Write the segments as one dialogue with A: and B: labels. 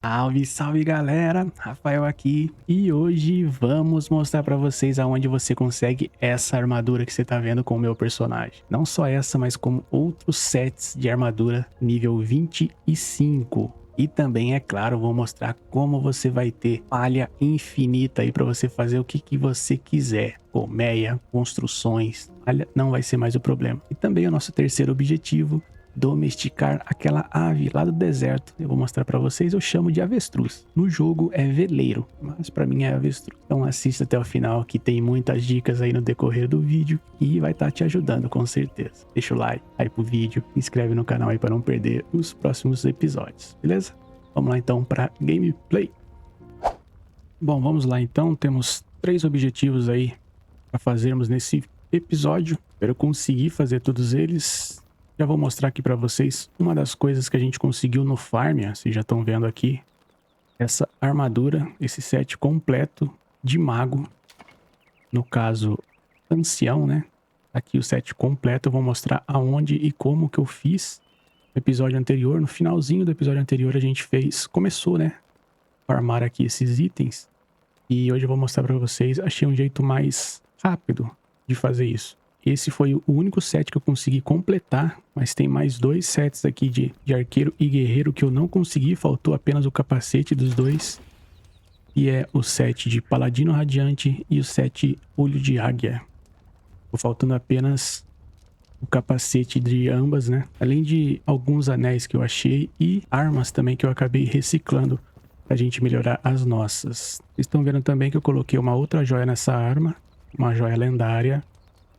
A: Salve, salve galera, Rafael aqui e hoje vamos mostrar pra vocês aonde você consegue essa armadura que você tá vendo com o meu personagem. Não só essa, mas como outros sets de armadura nível 25. E também, é claro, vou mostrar como você vai ter palha infinita aí pra você fazer o que você quiser. Colmeia, construções, palha não vai ser mais o problema. E também o nosso terceiro objetivo: domesticar aquela ave lá do deserto. Eu vou mostrar pra vocês, eu chamo de avestruz. No jogo é veleiro, mas pra mim é avestruz. Então assista até o final que tem muitas dicas aí no decorrer do vídeo e vai estar te ajudando com certeza. Deixa o like aí pro vídeo, inscreve no canal aí para não perder os próximos episódios, beleza? Vamos lá então pra gameplay. Bom, vamos lá então, temos 3 objetivos aí para fazermos nesse episódio. Espero conseguir fazer todos eles. Já vou mostrar aqui para vocês uma das coisas que a gente conseguiu no farm, vocês já estão vendo aqui. Essa armadura, esse set completo de mago. No caso, ancião, né? Aqui o set completo, eu vou mostrar aonde e como que eu fiz. No episódio anterior, no finalzinho do episódio anterior, a gente começou, né? Farmar aqui esses itens. E hoje eu vou mostrar para vocês, achei um jeito mais rápido de fazer isso. Esse foi o único set que eu consegui completar, mas tem mais 2 sets aqui de arqueiro e guerreiro que eu não consegui, faltou apenas o capacete dos dois. E é o set de paladino radiante e o set olho de águia. Tô faltando apenas o capacete de ambas, né? Além de alguns anéis que eu achei e armas também que eu acabei reciclando pra gente melhorar as nossas. Vocês estão vendo também que eu coloquei uma outra joia nessa arma, uma joia lendária.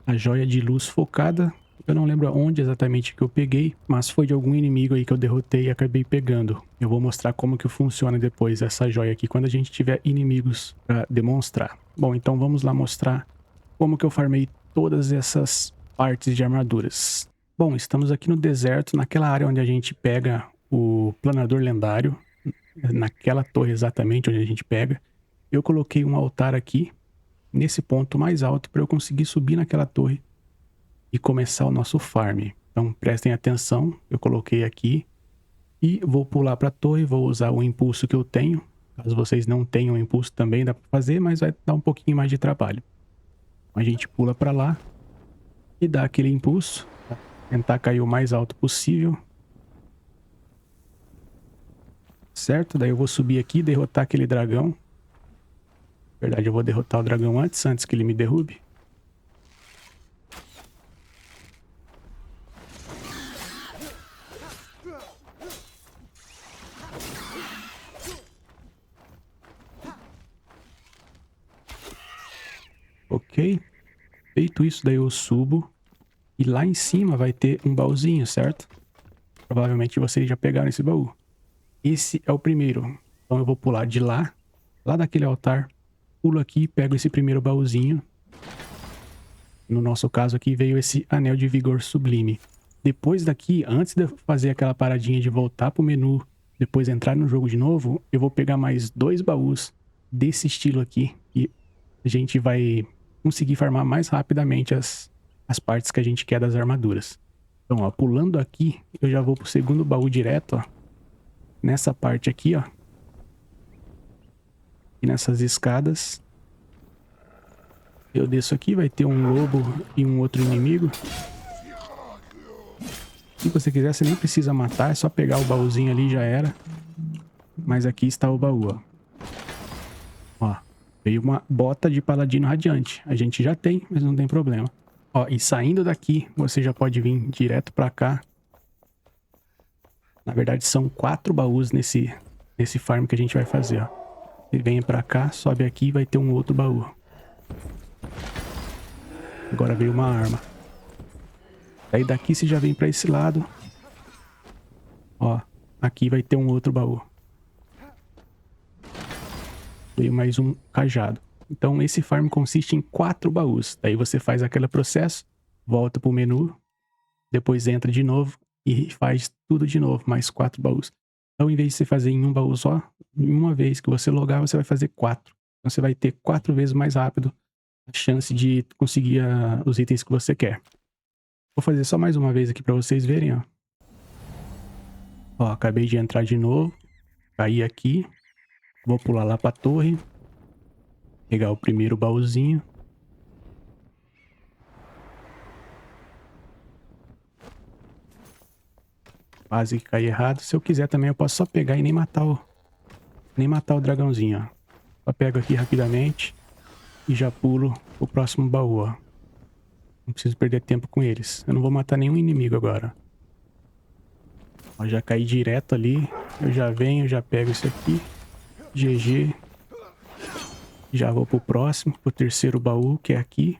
A: A joia de luz focada, eu não lembro onde exatamente que eu peguei, mas foi de algum inimigo aí que eu derrotei e acabei pegando. Eu vou mostrar como que funciona depois essa joia aqui, quando a gente tiver inimigos para demonstrar. Bom, então vamos lá mostrar como que eu farmei todas essas partes de armaduras. Bom, estamos aqui no deserto, naquela área onde a gente pega o planador lendário, naquela torre exatamente onde a gente pega. Eu coloquei um altar aqui, nesse ponto mais alto, para eu conseguir subir naquela torre e começar o nosso farm. Então prestem atenção, eu coloquei aqui e vou pular para a torre, vou usar o impulso que eu tenho. Caso vocês não tenham impulso também dá para fazer, mas vai dar um pouquinho mais de trabalho. A gente pula para lá e dá aquele impulso, tentar cair o mais alto possível. Certo? Daí eu vou subir aqui e derrotar aquele dragão. Na verdade, eu vou derrotar o dragão antes que ele me derrube. Ok. Feito isso, daí eu subo. E lá em cima vai ter um baúzinho, certo? Provavelmente vocês já pegaram esse baú. Esse é o primeiro. Então eu vou pular de lá daquele altar. Pulo aqui e pego esse primeiro baúzinho. No nosso caso aqui veio esse anel de vigor sublime. Depois daqui, antes de eu fazer aquela paradinha de voltar pro menu, depois entrar no jogo de novo, eu vou pegar mais 2 baús desse estilo aqui. E a gente vai conseguir farmar mais rapidamente as partes que a gente quer das armaduras. Então, ó, pulando aqui, eu já vou pro segundo baú direto, ó. Nessa parte aqui, ó. E nessas escadas. Eu desço aqui, vai ter um lobo e um outro inimigo. Se você quiser, você nem precisa matar, é só pegar o baúzinho ali e já era. Mas aqui está o baú, ó. Ó, veio uma bota de paladino radiante. A gente já tem, mas não tem problema. Ó, e saindo daqui, você já pode vir direto pra cá. Na verdade, são 4 baús nesse farm que a gente vai fazer, ó. Você vem pra cá, sobe aqui e vai ter um outro baú. Agora veio uma arma. Daí daqui você já vem pra esse lado. Ó, aqui vai ter um outro baú. Veio mais um cajado. Então esse farm consiste em 4 baús. Daí você faz aquele processo, volta pro menu, depois entra de novo e faz tudo de novo, mais 4 baús. Então, em vez de você fazer em um baú só, em uma vez que você logar, você vai fazer 4. Então você vai ter 4 vezes mais rápido a chance de conseguir os itens que você quer. Vou fazer só mais uma vez aqui pra vocês verem, ó. Ó, acabei de entrar de novo. cair aqui. Vou pular lá pra torre. Pegar o primeiro baúzinho. Quase que cai errado. Se eu quiser também eu posso só pegar e nem matar o dragãozinho, ó. Só pego aqui rapidamente e já pulo o próximo baú, ó. Não preciso perder tempo com eles. Eu não vou matar nenhum inimigo agora. Ó, já caí direto ali. Eu já venho, já pego isso aqui. GG. Já vou pro próximo, pro terceiro baú, que é aqui.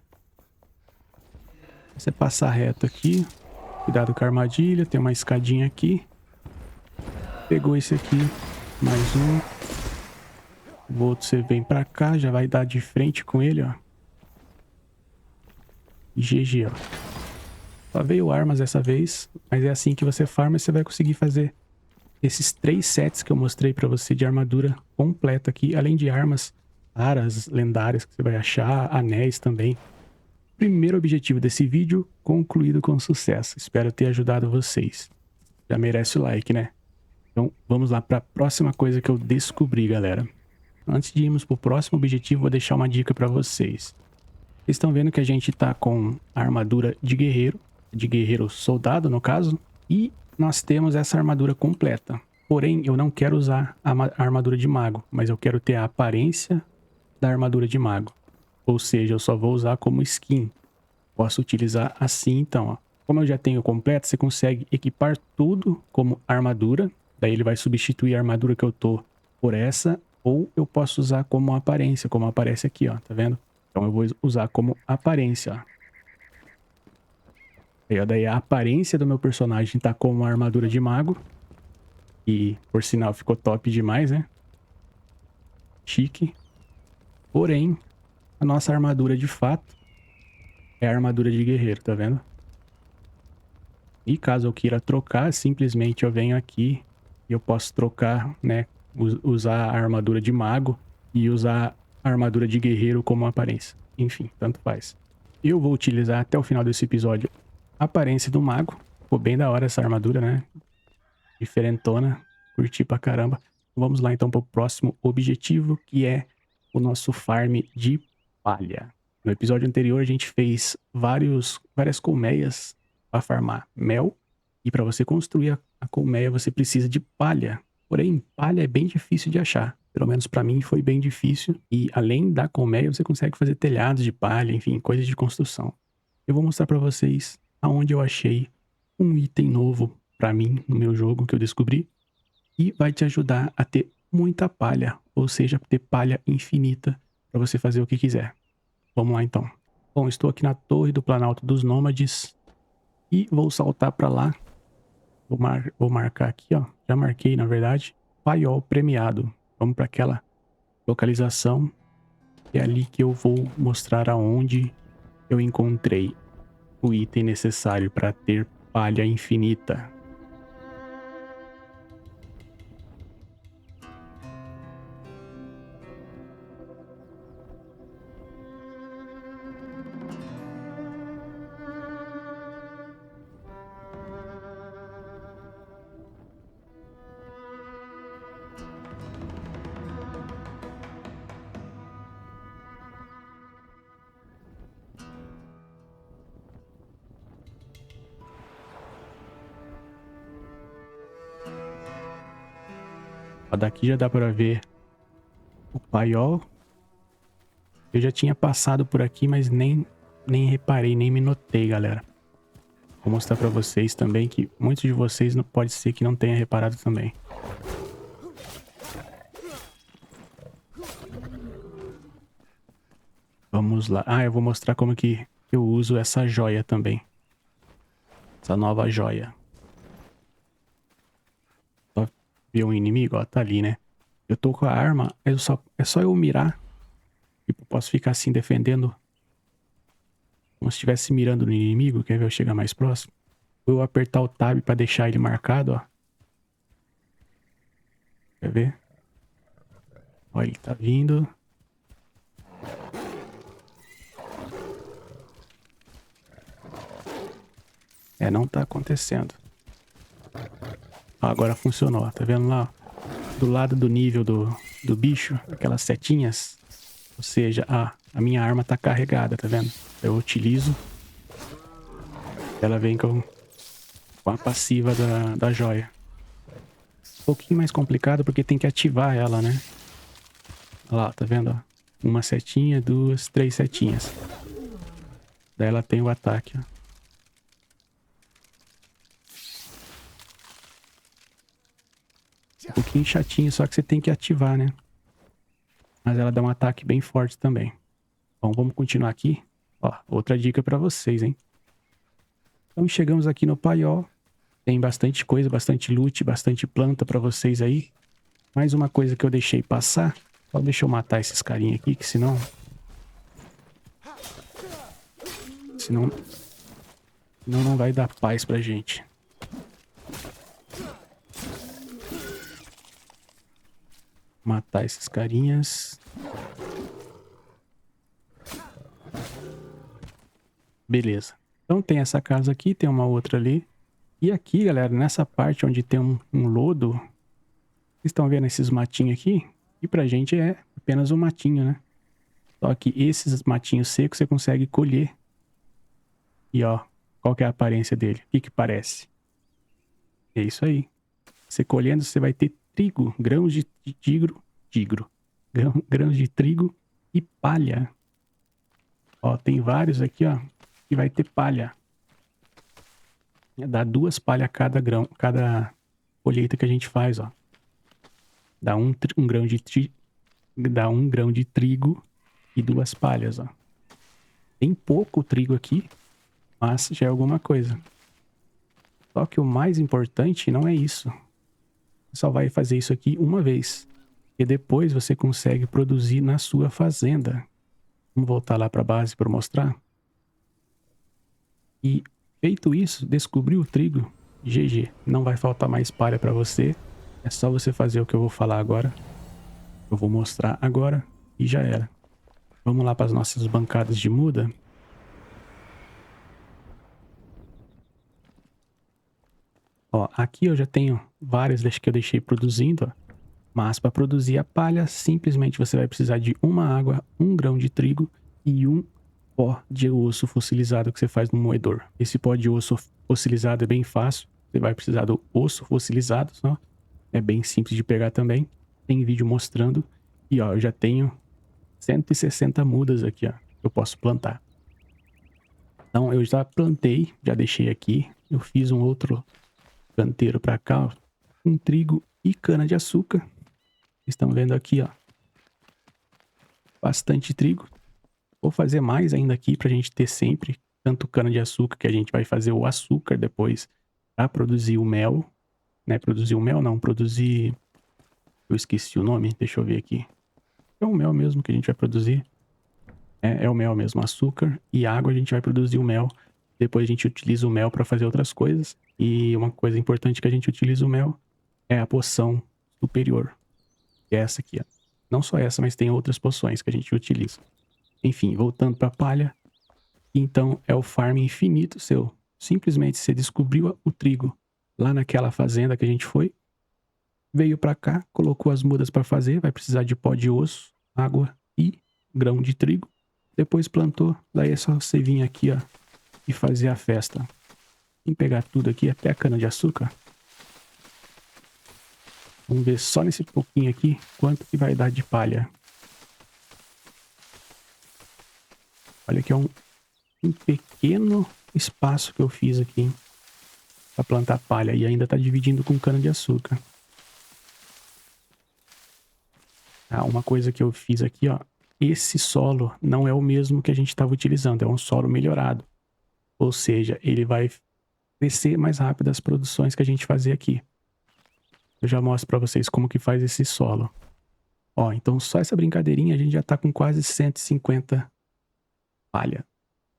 A: Você passar reto aqui. Cuidado com a armadilha, tem uma escadinha aqui. Pegou esse aqui, mais um. O outro você vem pra cá, já vai dar de frente com ele, ó. E GG, ó. Só veio armas dessa vez, mas é assim que você farma e você vai conseguir fazer esses 3 sets que eu mostrei pra você de armadura completa aqui, além de armas raras, lendárias que você vai achar, anéis também. Primeiro objetivo desse vídeo concluído com sucesso. Espero ter ajudado vocês. Já merece o like, né? Então vamos lá para a próxima coisa que eu descobri, galera. Antes de irmos para o próximo objetivo, vou deixar uma dica para vocês. Vocês estão vendo que a gente tá com a armadura de guerreiro soldado no caso, e nós temos essa armadura completa. Porém, eu não quero usar a armadura de mago, mas eu quero ter a aparência da armadura de mago. Ou seja, eu só vou usar como skin. Posso utilizar assim, então, ó. Como eu já tenho completo, você consegue equipar tudo como armadura. Daí ele vai substituir a armadura que eu tô por essa. Ou eu posso usar como aparência, como aparece aqui, ó. Tá vendo? Então eu vou usar como aparência, ó. E daí a aparência do meu personagem tá com uma armadura de mago. E, por sinal, ficou top demais, né? Chique. Porém, a nossa armadura de fato é a armadura de guerreiro, tá vendo? E caso eu queira trocar, simplesmente eu venho aqui e eu posso trocar, né? Usar a armadura de mago e usar a armadura de guerreiro como aparência. Enfim, tanto faz. Eu vou utilizar até o final desse episódio a aparência do mago. Ficou bem da hora essa armadura, né? Diferentona. Curti pra caramba. Vamos lá então pro próximo objetivo, que é o nosso farm de palha. No episódio anterior a gente fez várias colmeias para farmar mel. E para você construir a colmeia você precisa de palha. Porém, palha é bem difícil de achar. Pelo menos para mim foi bem difícil. E além da colmeia você consegue fazer telhados de palha, enfim, coisas de construção. Eu vou mostrar para vocês aonde eu achei um item novo para mim no meu jogo que eu descobri. E vai te ajudar a ter muita palha. Ou seja, ter palha infinita para você fazer o que quiser. Vamos lá então. Bom, estou aqui na torre do Planalto dos Nômades. E vou saltar para lá. Vou marcar aqui, ó. Já marquei, na verdade. Paiol premiado. Vamos para aquela localização. É ali que eu vou mostrar aonde eu encontrei o item necessário para ter palha infinita. Ó, daqui já dá para ver o paiol. Eu já tinha passado por aqui, mas nem reparei, nem me notei, galera. Vou mostrar pra vocês também que muitos de vocês não pode ser que não tenha reparado também. Vamos lá. Ah, eu vou mostrar como que eu uso essa joia também. Essa nova joia. Só ver um inimigo, ó, tá ali, né? Eu tô com a arma, é só eu mirar. Tipo, posso ficar assim defendendo. Como se estivesse mirando no inimigo. Quer ver eu chegar mais próximo? Ou eu apertar o tab pra deixar ele marcado, ó. Quer ver? Ó, ele tá vindo. É, não tá acontecendo. Ó, agora funcionou, tá vendo lá? do lado do nível do bicho, aquelas setinhas. Ou seja, a minha arma tá carregada, tá vendo? Eu utilizo. Ela vem com a passiva da joia. Um pouquinho mais complicado porque tem que ativar ela, né? Olha lá, tá vendo? Uma setinha, duas, três setinhas. Daí ela tem o ataque, ó. Um pouquinho chatinho, só que você tem que ativar, né? Mas ela dá um ataque bem forte também. Bom, vamos continuar aqui. Ó, outra dica pra vocês, hein? Então chegamos aqui no paiol. Tem bastante coisa, bastante loot, bastante planta pra vocês aí. Mais uma coisa que eu deixei passar. Só deixa eu matar esses carinha aqui, que senão... Senão não vai dar paz pra gente. Matar esses carinhas. Beleza. Então tem essa casa aqui, tem uma outra ali. E aqui, galera, nessa parte onde tem um lodo... Vocês estão vendo esses matinhos aqui? E pra gente é apenas um matinho, né? Só que esses matinhos secos você consegue colher. E ó, qual que é a aparência dele? O que que parece? É isso aí. Você colhendo, você vai ter trigo, grãos de grãos de trigo e palha. Ó, tem vários aqui, ó, que vai ter palha. Dá 2 palhas cada grão, cada colheita que a gente faz, ó. Dá um grão de trigo e 2 palhas, ó. Tem pouco trigo aqui, mas já é alguma coisa. Só que o mais importante não é isso. Você só vai fazer isso aqui uma vez. E depois você consegue produzir na sua fazenda. Vamos voltar lá para a base para mostrar. E feito isso, descobriu o trigo. GG. Não vai faltar mais palha para você. É só você fazer o que eu vou falar agora. Eu vou mostrar agora e já era. Vamos lá para as nossas bancadas de muda. Ó, aqui eu já tenho várias que eu deixei produzindo, ó. Mas para produzir a palha, simplesmente você vai precisar de uma água, 1 grão de trigo e um pó de osso fossilizado que você faz no moedor. Esse pó de osso fossilizado é bem fácil. Você vai precisar do osso fossilizado, ó. É bem simples de pegar também. Tem vídeo mostrando. E ó, eu já tenho 160 mudas aqui, ó, que eu posso plantar. Então eu já plantei, já deixei aqui. Eu fiz um outro canteiro para cá, ó, com trigo e cana de açúcar. Estão vendo aqui, ó, bastante trigo. Vou fazer mais ainda aqui pra gente ter sempre tanto cana de açúcar, que a gente vai fazer o açúcar depois para produzir o mel, né? Produzir o mel não, produzir... Eu esqueci o nome, deixa eu ver aqui. É o mel mesmo que a gente vai produzir. É o mel mesmo, açúcar e água a gente vai produzir o mel. Depois a gente utiliza o mel para fazer outras coisas. E uma coisa importante que a gente utiliza o mel é a poção superior. Que é essa aqui, ó. Não só essa, mas tem outras poções que a gente utiliza. Enfim, voltando para a palha. Então é o farm infinito seu. Simplesmente você descobriu o trigo lá naquela fazenda que a gente foi. Veio para cá, colocou as mudas para fazer. Vai precisar de pó de osso, água e grão de trigo. Depois plantou. Daí é só você vir aqui, ó, e fazer a festa. Vem pegar tudo aqui, até a cana de açúcar. Vamos ver só nesse pouquinho aqui quanto que vai dar de palha. Olha que é um pequeno espaço que eu fiz aqui para plantar palha e ainda tá dividindo com cana de açúcar. Ah, uma coisa que eu fiz aqui, ó, esse solo não é o mesmo que a gente estava utilizando, é um solo melhorado. Ou seja, ele vai crescer mais rápido as produções que a gente fazia aqui. Eu já mostro para vocês como que faz esse solo. Ó, então só essa brincadeirinha a gente já tá com quase 150 palha.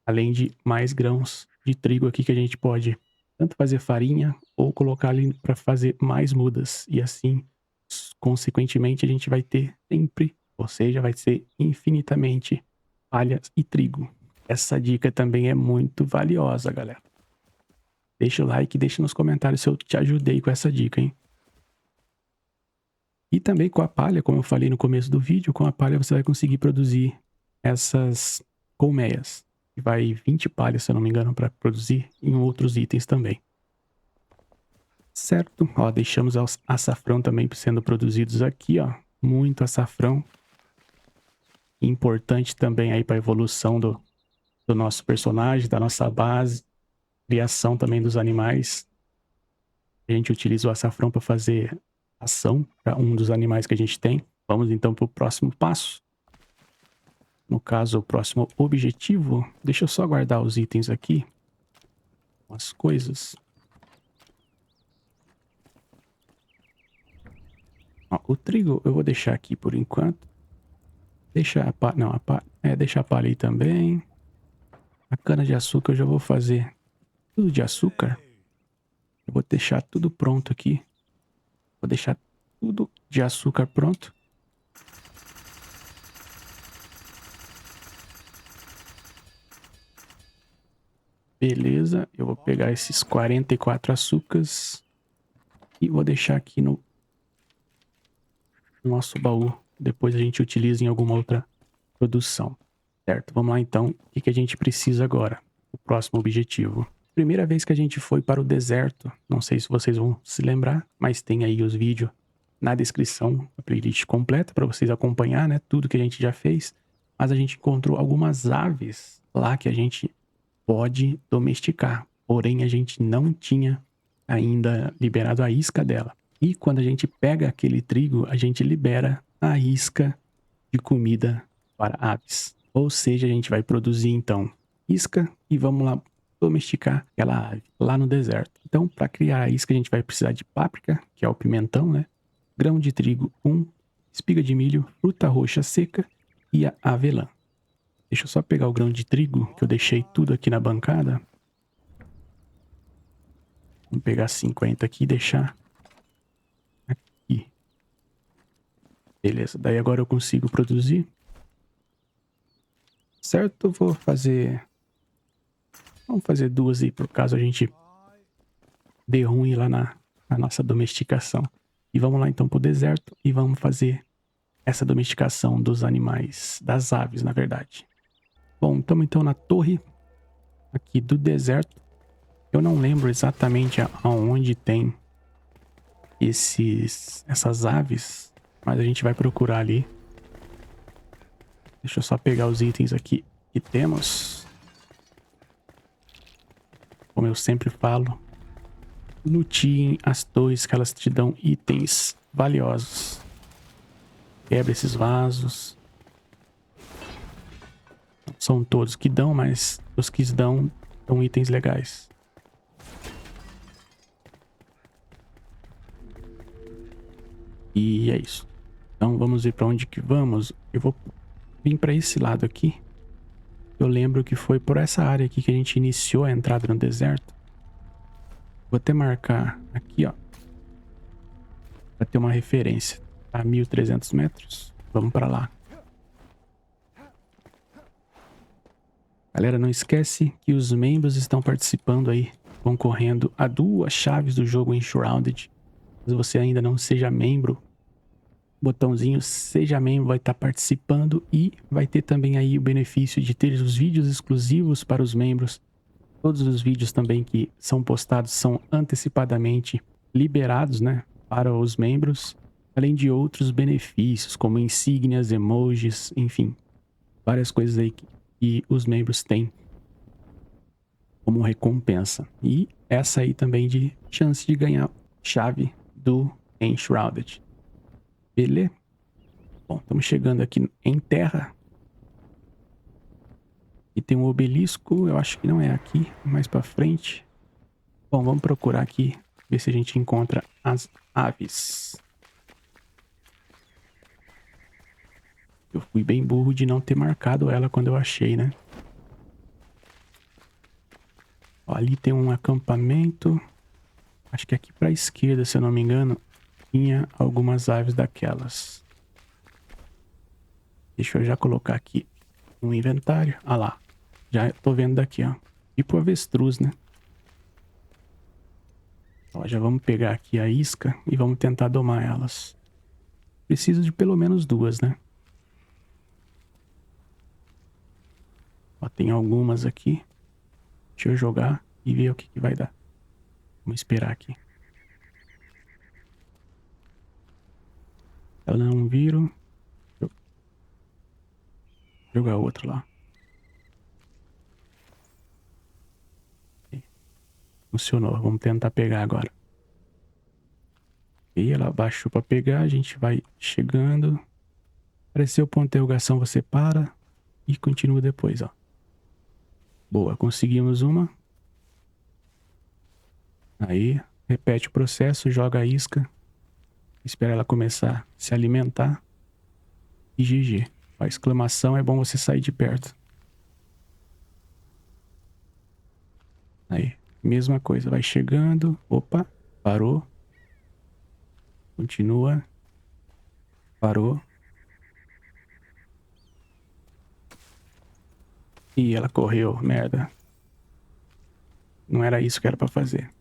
A: Além de mais grãos de trigo aqui que a gente pode tanto fazer farinha ou colocar ali para fazer mais mudas. E assim, consequentemente, a gente vai ter sempre, ou seja, vai ser infinitamente palhas e trigo. Essa dica também é muito valiosa, galera. Deixa o like e deixa nos comentários se eu te ajudei com essa dica, hein? E também com a palha, como eu falei no começo do vídeo, com a palha você vai conseguir produzir essas colmeias. E vai 20 palhas, se eu não me engano, para produzir em outros itens também. Certo? Ó, deixamos açafrão também sendo produzidos aqui, ó. Muito açafrão. Importante também aí para a evolução do nosso personagem, da nossa base. Criação também dos animais. A gente utiliza o açafrão para fazer ação para um dos animais que a gente tem. Vamos então para o próximo passo. No caso, o próximo objetivo. Deixa eu só guardar os itens aqui. As coisas. Ó, o trigo eu vou deixar aqui por enquanto. Deixa a palha. Não, deixa a palha aí também. A cana de açúcar eu já vou fazer tudo de açúcar. Eu vou deixar tudo pronto aqui. Vou deixar tudo de açúcar pronto. Beleza, eu vou pegar esses 44 açúcares e vou deixar aqui no nosso baú. Depois a gente utiliza em alguma outra produção. Certo, vamos lá então. O que a gente precisa agora? O próximo objetivo. Primeira vez que a gente foi para o deserto, não sei se vocês vão se lembrar, mas tem aí os vídeos na descrição, a playlist completa para vocês acompanhar, né? Tudo que a gente já fez. Mas a gente encontrou algumas aves lá que a gente pode domesticar. Porém, a gente não tinha ainda liberado a isca dela. E quando a gente pega aquele trigo, a gente libera a isca de comida para aves. Ou seja, a gente vai produzir então isca e vamos lá domesticar aquela ave lá no deserto. Então, para criar a isca, a gente vai precisar de páprica, que é o pimentão, né? Grão de trigo 1, espiga de milho, fruta roxa seca e a avelã. Deixa eu só pegar o grão de trigo, que eu deixei tudo aqui na bancada. Vamos pegar 50 aqui e deixar aqui. Beleza, daí agora eu consigo produzir. Certo, vou fazer... Vamos fazer duas aí, por caso a gente dê ruim lá na nossa domesticação. E vamos lá então pro deserto e vamos fazer essa domesticação dos animais, das aves, na verdade. Bom, estamos então na torre aqui do deserto. Eu não lembro exatamente aonde tem essas aves, mas a gente vai procurar ali. Deixa eu só pegar os itens aqui que temos. Como eu sempre falo, lutiem as torres que elas te dão itens valiosos. Quebra esses vasos. Não são todos que dão, mas os que dão itens legais. E é isso. Então vamos ver para onde que vamos. Eu vou vir para esse lado aqui. Eu lembro que foi por essa área aqui que a gente iniciou a entrada no deserto. Vou até marcar aqui, ó, para ter uma referência. A 1.300 metros. Vamos para lá. Galera, não esquece que os membros estão participando aí, concorrendo a 2 chaves do jogo Enshrouded. Se você ainda não seja membro, botãozinho seja membro vai estar participando e vai ter também aí o benefício de ter os vídeos exclusivos para os membros. Todos os vídeos também que são postados são antecipadamente liberados, né, para os membros, além de outros benefícios como insígnias, emojis, enfim, várias coisas aí que os membros têm como recompensa. E essa aí também de chance de ganhar chave do Enshrouded. Beleza? Bom, estamos chegando aqui em terra. E tem um obelisco, eu acho que não é aqui, mais pra frente. Bom, vamos procurar aqui, ver se a gente encontra as aves. Eu fui bem burro de não ter marcado ela quando eu achei, né? Ó, ali tem um acampamento. Acho que aqui pra esquerda, se eu não me engano, tinha algumas aves daquelas. Deixa eu já colocar aqui um inventário. Ah lá, já tô vendo daqui, ó. Tipo avestruz, né? Ó, já vamos pegar aqui a isca e vamos tentar domar elas. Preciso de pelo menos 2, né? Ó, tem algumas aqui. Deixa eu jogar e ver o que vai dar. Vamos esperar aqui. Ela não viram. Deixa eu jogar outra lá. Funcionou. Vamos tentar pegar agora. E ela baixou para pegar. A gente vai chegando. Apareceu o ponto de interrogação, você para e continua depois, ó. Boa, conseguimos uma. Aí, repete o processo, joga a isca. Espera ela começar a se alimentar. E GG. A exclamação é bom você sair de perto. Aí, mesma coisa, vai chegando. Opa, parou. Continua. Parou. E ela correu, merda. Não era isso que era pra fazer.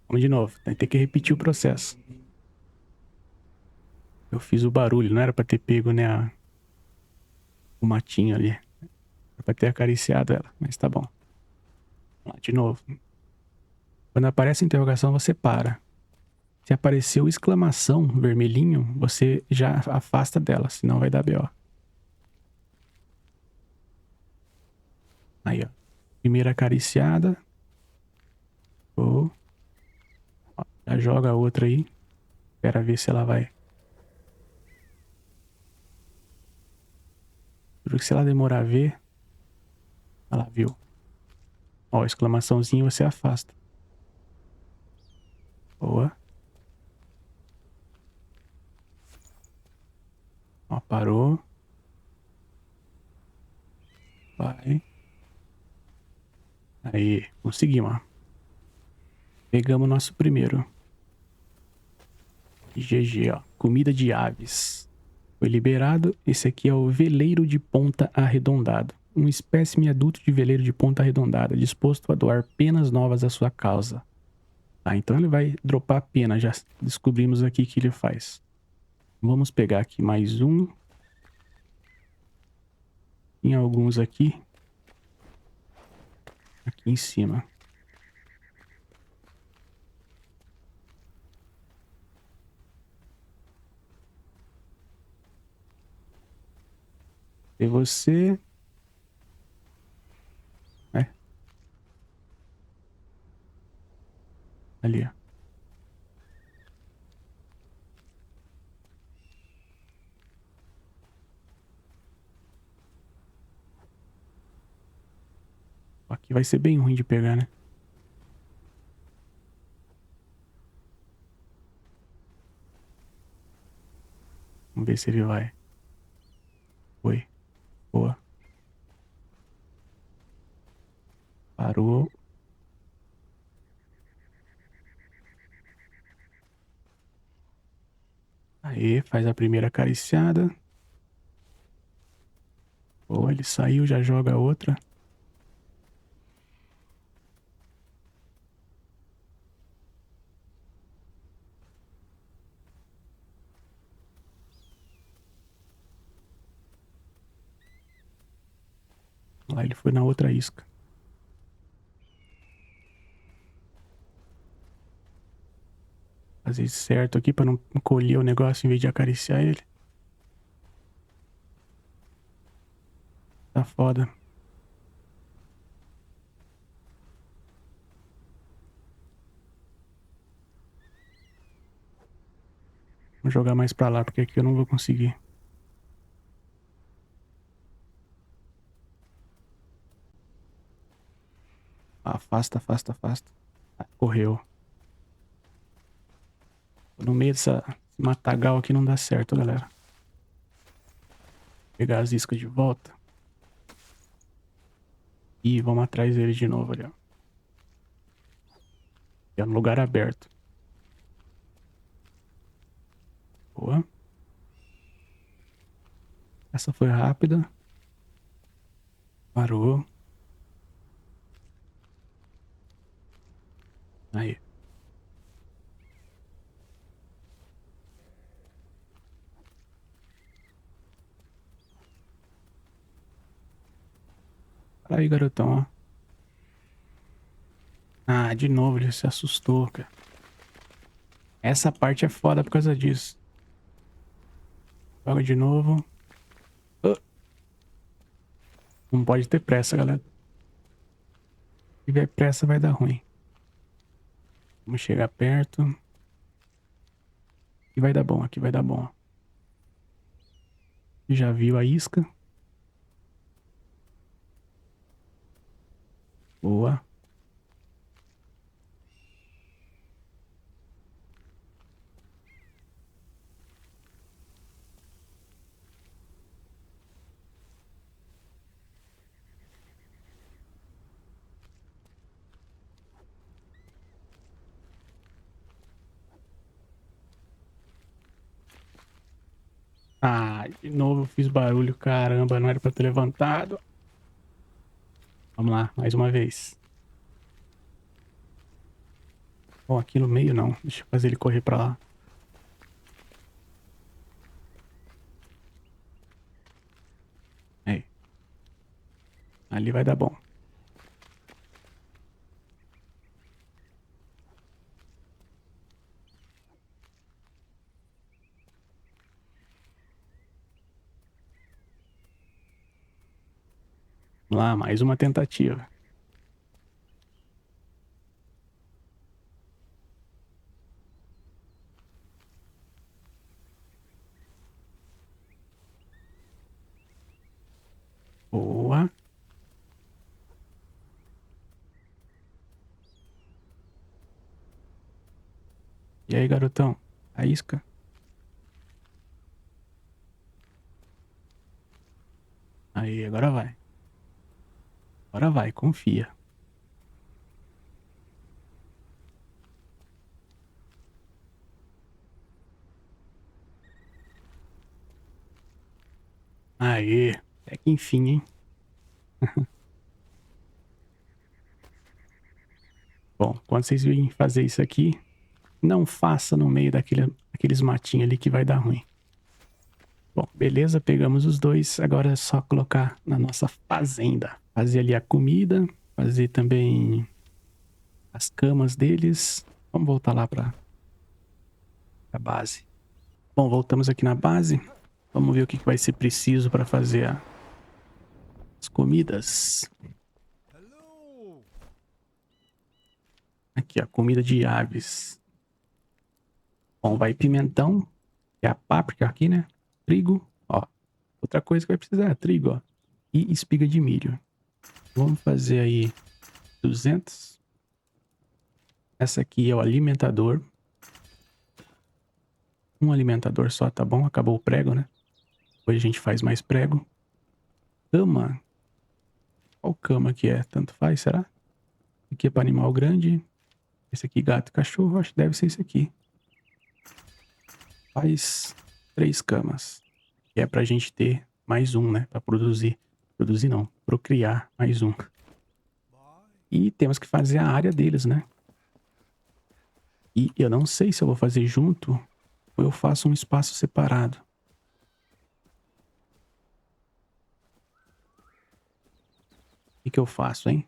A: Vamos de novo, tem que repetir o processo. Eu fiz o barulho, não era pra ter pego, né, o matinho ali. Era pra ter acariciado ela, mas tá bom. Vamos lá, de novo. Quando aparece a interrogação, você para. Se apareceu exclamação vermelhinho, você já afasta dela, senão vai dar BO. Aí, ó. Primeira acariciada. Oh. Ó, já joga a outra aí. Espera ver se ela vai. Juro que se ela demorar a ver. Ela viu. Ó, exclamaçãozinho você afasta. Boa. Ó, parou. Vai. Aí, conseguimos, ó. Pegamos o nosso primeiro. GG, ó. Comida de aves. Foi liberado. Esse aqui é o veleiro de ponta arredondado. Um espécime adulto de veleiro de ponta arredondada, disposto a doar penas novas à sua causa. Tá, então ele vai dropar pena. Já descobrimos aqui que ele faz. Vamos pegar aqui mais um. Tem alguns aqui. Aqui em cima. E você... É. Ali, ó. Aqui vai ser bem ruim de pegar, né? Vamos ver se ele vai. Foi. Boa. Parou. Aí, faz a primeira acariciada. Boa, ele saiu, já joga a outra. Lá ele foi na outra isca. Fazer certo aqui pra não colher o negócio em vez de acariciar ele. Tá foda. Vou jogar mais pra lá, porque aqui eu não vou conseguir. Afasta, afasta, afasta. Ah, correu. No meio dessa matagal aqui não dá certo, galera. Pegar as iscas de volta. E vamos atrás dele de novo ali, ó. É no lugar aberto. Boa. Essa foi rápida. Parou. Aí. Para aí, garotão, ó. Ah, de novo ele se assustou, cara. Essa parte é foda por causa disso. Joga de novo. Ah, não pode ter pressa, galera. Se tiver pressa vai dar ruim. Vamos chegar perto. E vai dar bom, aqui vai dar bom. Já viu a isca? Boa. Ah, de novo eu fiz barulho. Caramba, não era pra ter levantado. Vamos lá, mais uma vez. Bom, aqui no meio não. Deixa eu fazer ele correr pra lá. Aí. Ali vai dar bom. Vamos lá, mais uma tentativa. Boa. E aí, garotão? A isca? Aí, agora vai. Agora vai, confia. Aí. Até que enfim, hein? Bom, quando vocês virem fazer isso aqui, não faça no meio daqueles matinhos ali que vai dar ruim. Bom, beleza, pegamos os dois. Agora é só colocar na nossa fazenda. Fazer ali a comida, fazer também as camas deles. Vamos voltar lá para a base. Bom, voltamos aqui na base. Vamos ver o que vai ser preciso para fazer as comidas. Aqui, ó, comida de aves. Bom, vai pimentão, que é a páprica aqui, né? Trigo, ó. Outra coisa que vai precisar é trigo, ó. E espiga de milho. Vamos fazer aí 200. Essa aqui é o alimentador. Um alimentador só, tá bom? Acabou o prego, né? Depois a gente faz mais prego. Cama. Qual cama que é? Tanto faz, será? Aqui é para animal grande. Esse aqui, gato e cachorro, acho que deve ser esse aqui. Faz 3 camas. Que é pra gente ter mais um, né? Pra produzir. Produzir não, procriar mais um. E temos que fazer a área deles, né? E eu não sei se eu vou fazer junto ou eu faço um espaço separado. O que eu faço, hein?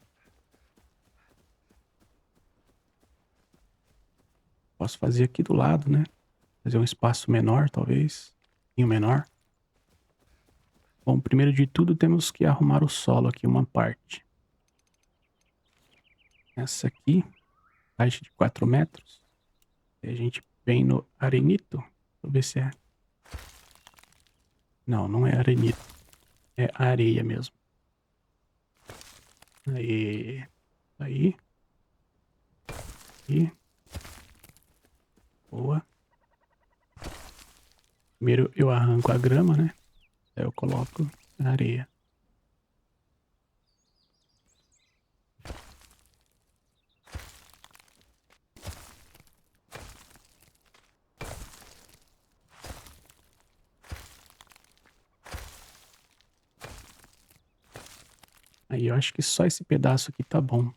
A: Posso fazer aqui do lado, né? Fazer um espaço menor, talvez. Um pouquinho menor. Bom, primeiro de tudo temos que arrumar o solo aqui, uma parte. Essa aqui, caixa de 4 metros. E a gente vem no arenito. Deixa eu ver se é. Não, não é arenito. É areia mesmo. Aí. Aí. E. Boa. Primeiro eu arranco a grama, né? Aí eu coloco na areia. Aí eu acho que só esse pedaço aqui tá bom.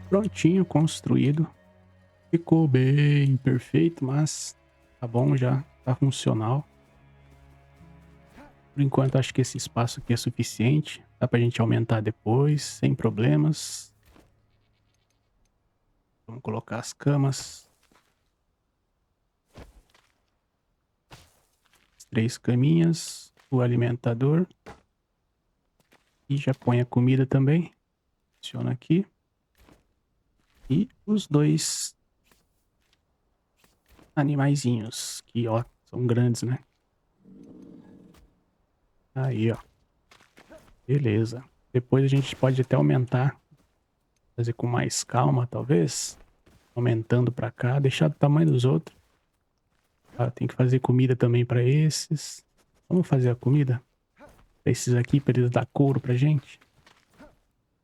A: Prontinho, construído. Ficou bem perfeito, mas tá bom já, tá funcional. Por enquanto, acho que esse espaço aqui é suficiente. Dá pra gente aumentar depois, sem problemas. Vamos colocar as camas. 3 caminhas. O alimentador. E já põe a comida também. Adiciona aqui. E os 2 animaizinhos. Que, ó, são grandes, né? Aí, ó. Beleza. Depois a gente pode até aumentar. Fazer com mais calma, talvez. Aumentando pra cá. Deixar do tamanho dos outros. Ah, tem que fazer comida também pra esses. Vamos fazer a comida? Pra esses aqui, pra eles dar couro pra gente.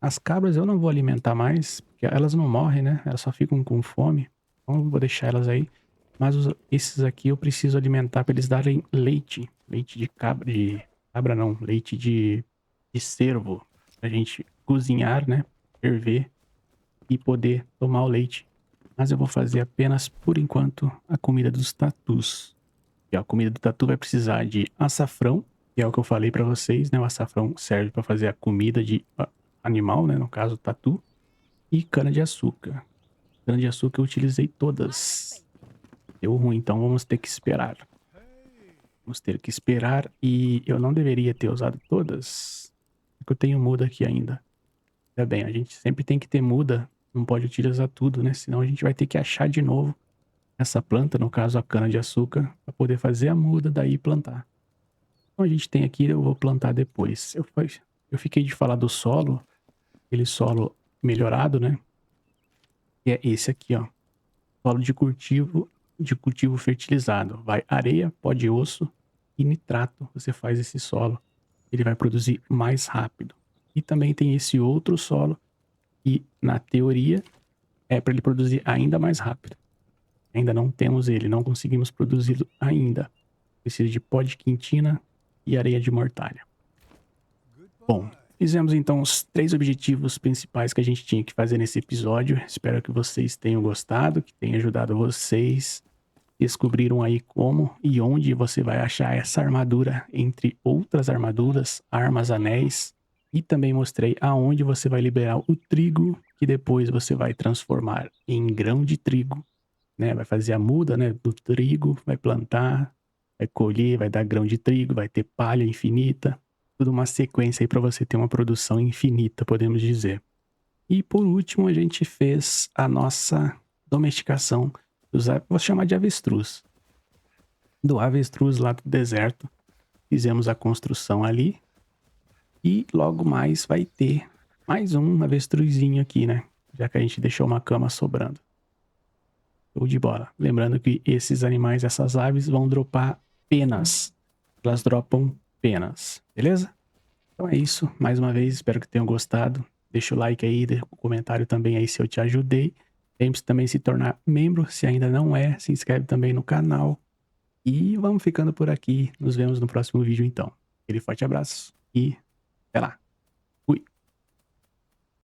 A: As cabras eu não vou alimentar mais. Porque elas não morrem, né? Elas só ficam com fome. Então eu vou deixar elas aí. Mas esses aqui eu preciso alimentar pra eles darem leite. Leite de cabra. De cabra não. Leite de cervo. Pra gente cozinhar, né? Ferver. E poder tomar o leite. Mas eu vou fazer apenas, por enquanto, a comida dos tatus. E a comida do tatu vai precisar de açafrão, que é o que eu falei pra vocês, né? O açafrão serve pra fazer a comida de animal, né? No caso, tatu. E cana-de-açúcar. Cana-de-açúcar eu utilizei todas. Deu ruim, então vamos ter que esperar. Vamos ter que esperar e eu não deveria ter usado todas. Porque eu tenho muda aqui ainda. Tá bem, a gente sempre tem que ter muda. Não pode utilizar tudo, né? Senão a gente vai ter que achar de novo essa planta, no caso a cana-de-açúcar, para poder fazer a muda, daí plantar. Então a gente tem aqui, eu vou plantar depois. Eu fiquei de falar do solo, aquele solo melhorado, né? Que é esse aqui, ó. Solo de cultivo fertilizado. Vai areia, pó de osso e nitrato. Você faz esse solo, ele vai produzir mais rápido. E também tem esse outro solo que, na teoria, é para ele produzir ainda mais rápido. Ainda não temos ele, não conseguimos produzi-lo ainda. Precisa de pó de quintina e areia de mortalha. Bom, fizemos então os 3 objetivos principais que a gente tinha que fazer nesse episódio. Espero que vocês tenham gostado, que tenha ajudado vocês. Descobriram aí como e onde você vai achar essa armadura, entre outras armaduras, armas, anéis. E também mostrei aonde você vai liberar o trigo, que depois você vai transformar em grão de trigo, né? Vai fazer a muda, né, do trigo, vai plantar, vai colher, vai dar grão de trigo, vai ter palha infinita. Tudo uma sequência aí para você ter uma produção infinita, podemos dizer. E por último, a gente fez a nossa domesticação dos, vou chamar de avestruz. Do avestruz lá do deserto. Fizemos a construção ali. E logo mais vai ter mais um avestruzinho aqui, né? Já que a gente deixou uma cama sobrando. Show de bola. Lembrando que esses animais, essas aves, vão dropar penas. Elas dropam penas, beleza? Então é isso. Mais uma vez, espero que tenham gostado. Deixa o like aí, deixa o comentário também aí se eu te ajudei. Lembre-se também de se tornar membro, se ainda não é. Se inscreve também no canal. E vamos ficando por aqui. Nos vemos no próximo vídeo então. Aquele forte abraço e até lá.